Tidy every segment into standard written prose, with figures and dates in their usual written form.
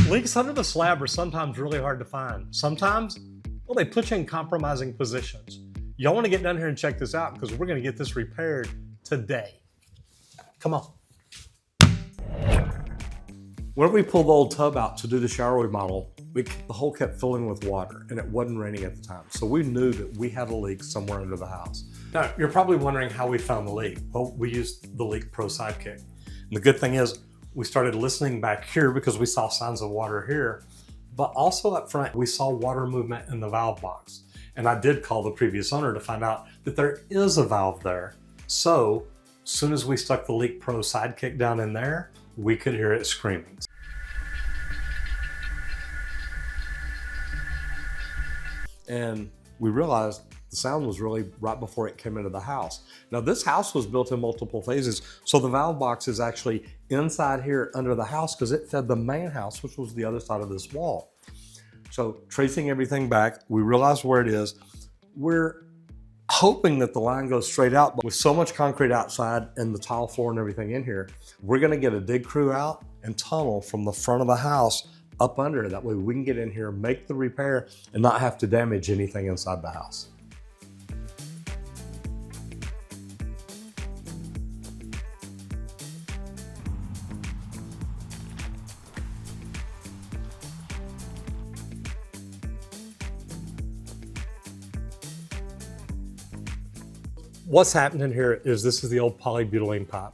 Leaks under the slab are sometimes really hard to find. Sometimes, well, they put you in compromising positions. Y'all want to get down here and check this out because we're going to get this repaired today. Come on. When we pulled the old tub out to do the shower remodel, the hole kept filling with water and it wasn't raining at the time. So we knew that we had a leak somewhere under the house. Now, you're probably wondering how we found the leak. Well, we used the Leak Pro Sidekick. And the good thing is we started listening back here because we saw signs of water here, but also up front, we saw water movement in the valve box. And I did call the previous owner to find out that there is a valve there. So as soon as we stuck the Leak Pro Sidekick down in there, we could hear it screaming. And we realized the sound was really right before it came into the house. Now this house was built in multiple phases, so the valve box is actually inside here under the house because it fed the main house, which was the other side of this wall. So tracing everything back, we realized where it is. We're hoping that the line goes straight out, but with so much concrete outside and the tile floor and everything in here, we're gonna get a dig crew out and tunnel from the front of the house up under. That way we can get in here, make the repair, and not have to damage anything inside the house. What's happening here is this is the old polybutylene pipe.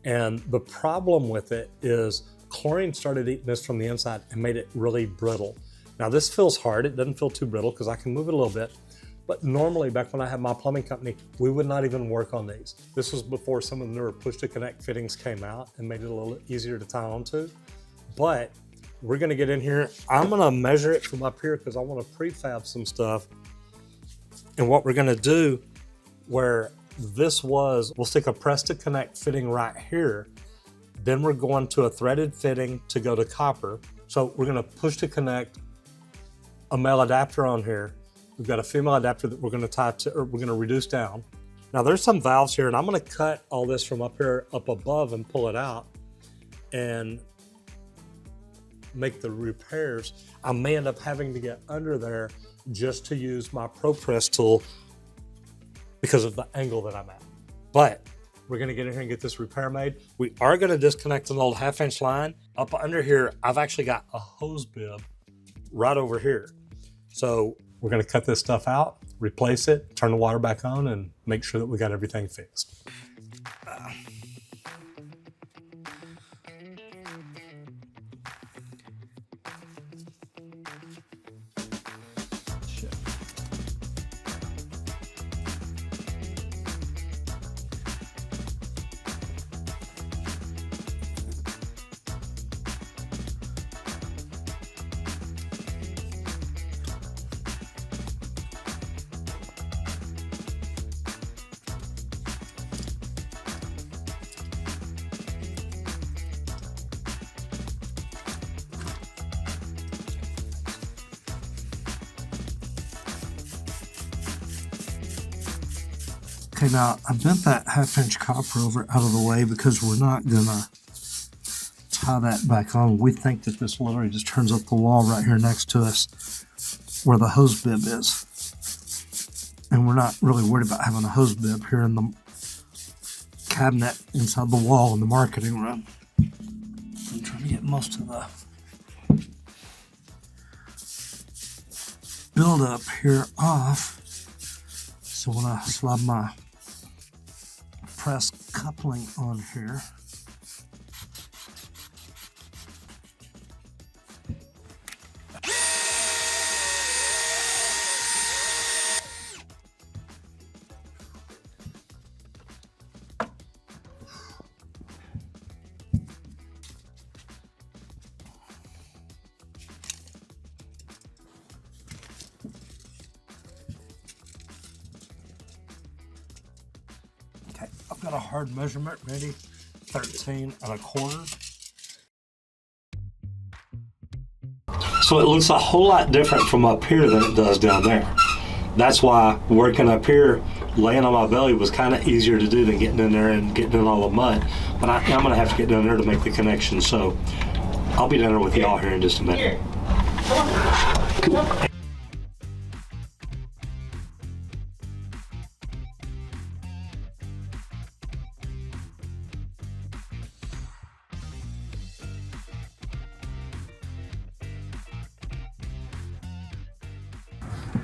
And the problem with it is chlorine started eating this from the inside and made it really brittle. Now this feels hard. It doesn't feel too brittle because I can move it a little bit. But normally back when I had my plumbing company, we would not even work on these. This was before some of the newer push to connect fittings came out and made it a little easier to tie onto. But we're gonna get in here. I'm gonna measure it from up here because I want to prefab some stuff. And what we're gonna do, where this was, we'll stick a press to connect fitting right here. Then we're going to a threaded fitting to go to copper. So we're gonna push to connect a male adapter on here. We've got a female adapter that we're gonna tie to, or we're gonna reduce down. Now there's some valves here and I'm gonna cut all this from up here up above and pull it out and make the repairs. I may end up having to get under there just to use my ProPress tool because of the angle that I'm at. But we're gonna get in here and get this repair made. We are gonna disconnect an old 1/2-inch line. Up under here, I've actually got a hose bib right over here. So we're gonna cut this stuff out, replace it, turn the water back on, and make sure that we got everything fixed. Okay, now I bent that 1/2-inch copper over out of the way because we're not gonna tie that back on. We think that this literally just turns up the wall right here next to us where the hose bib is. And we're not really worried about having a hose bib here in the cabinet inside the wall in the marketing room. I'm trying to get most of the buildup here off. So when I slide my press coupling on here, I've got a hard measurement ready, 13¼ So it looks a whole lot different from up here than it does down there. That's why working up here, laying on my belly was kind of easier to do than getting in there and getting in all the mud. But I'm gonna have to get down there to make the connection. So I'll be down there with y'all here in just a minute. Cool.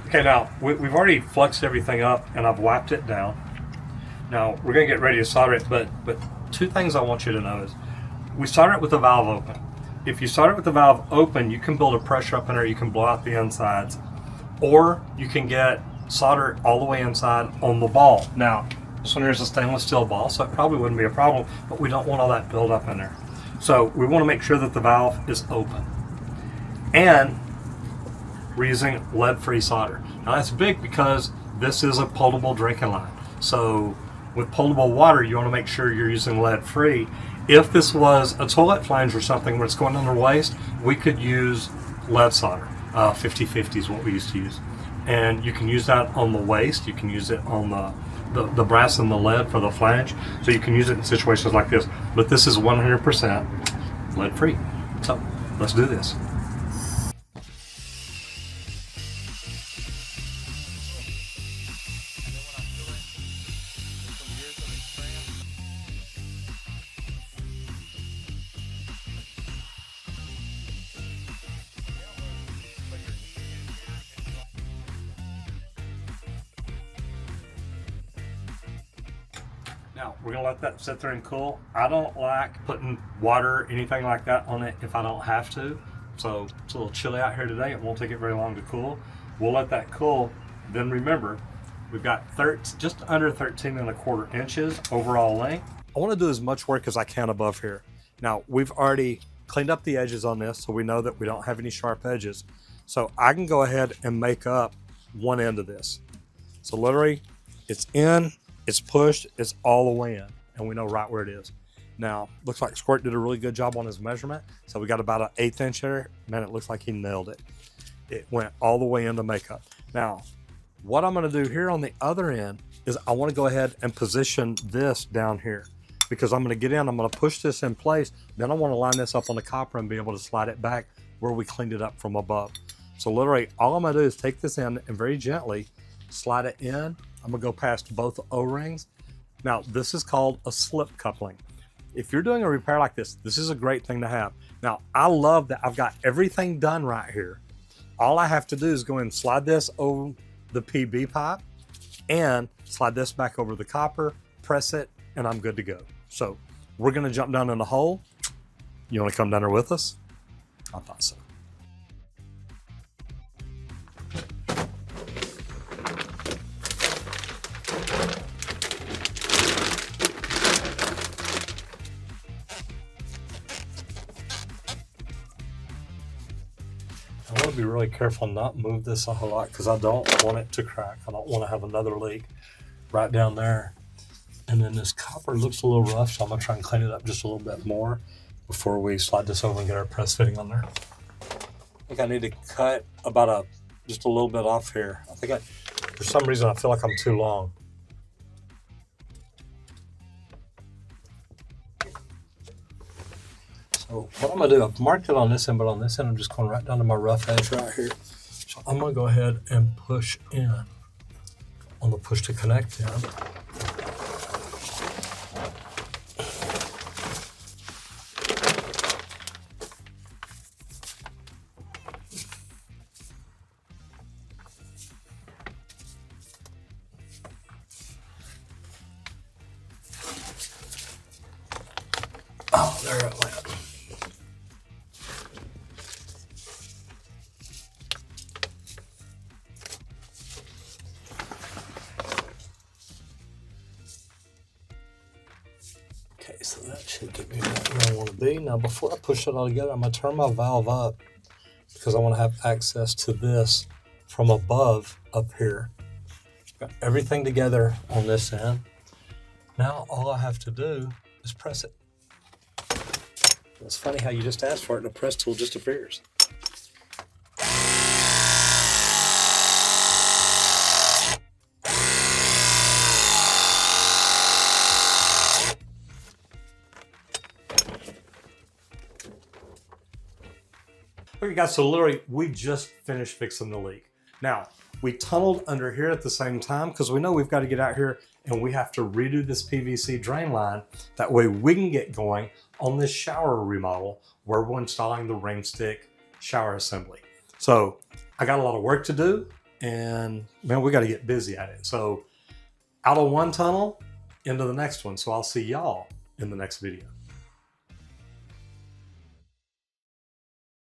Okay, now we've already fluxed everything up and I've wiped it down. Now we're gonna get ready to solder it, but two things I want you to know is we solder it with the valve open. If you solder it with the valve open, you can build a pressure up in there, you can blow out the insides, or you can get solder all the way inside on the ball. Now, this one here is a stainless steel ball, so it probably wouldn't be a problem, but we don't want all that build up in there. So we wanna make sure that the valve is open. And we're using lead-free solder. Now that's big because this is a potable drinking line. So with potable water, you want to make sure you're using lead-free. If this was a toilet flange or something where it's going under waste, we could use lead solder. 50/50 is what we used to use. And you can use that on the waste. You can use it on the brass and the lead for the flange. So you can use it in situations like this. But this is 100% lead-free. So let's do this. Now, we're gonna let that sit there and cool. I don't like putting water, anything like that on it if I don't have to. So it's a little chilly out here today. It won't take it very long to cool. We'll let that cool. Then remember, we've got just under 13¼ inches overall length. I wanna do as much work as I can above here. Now, we've already cleaned up the edges on this, so we know that we don't have any sharp edges. So I can go ahead and make up one end of this. So literally, it's in, it's pushed, it's all the way in, and we know right where it is. Now, looks like Squirt did a really good job on his measurement. So we got about an 1/8 inch there. Man, it looks like he nailed it. It went all the way into makeup. Now, what I'm gonna do here on the other end is I wanna go ahead and position this down here because I'm gonna get in, I'm gonna push this in place, then I wanna line this up on the copper and be able to slide it back where we cleaned it up from above. So literally, all I'm gonna do is take this in and very gently slide it in. I'm gonna go past both O-rings. Now, this is called a slip coupling. If you're doing a repair like this, this is a great thing to have. Now, I love that I've got everything done right here. All I have to do is go in and slide this over the PB pipe and slide this back over the copper, press it, and I'm good to go. So we're gonna jump down in the hole. You wanna come down there with us? I thought so. I want to be really careful and not move this a whole lot because I don't want it to crack. I don't want to have another leak right down there. And then this copper looks a little rough, so I'm going to try and clean it up just a little bit more before we slide this over and get our press fitting on there. I think I need to cut about just a little bit off here. I think for some reason I feel like I'm too long. So what I'm gonna do, I've marked it on this end, but on this end I'm just going right down to my rough edge right here. So I'm gonna go ahead and push in on the push to connect in. Oh, there it went. Okay, so that should get me right where I want to be. Now, before I push it all together, I'm going to turn my valve up because I want to have access to this from above up here. Got everything together on this end. Now, all I have to do is press it. It's funny how you just ask for it and the press tool just appears. Okay guys, so literally we just finished fixing the leak. Now, we tunneled under here at the same time because we know we've got to get out here and we have to redo this PVC drain line. That way we can get going on this shower remodel where we're installing the ring stick shower assembly. So I got a lot of work to do and man, we got to get busy at it. So out of one tunnel into the next one. So I'll see y'all in the next video.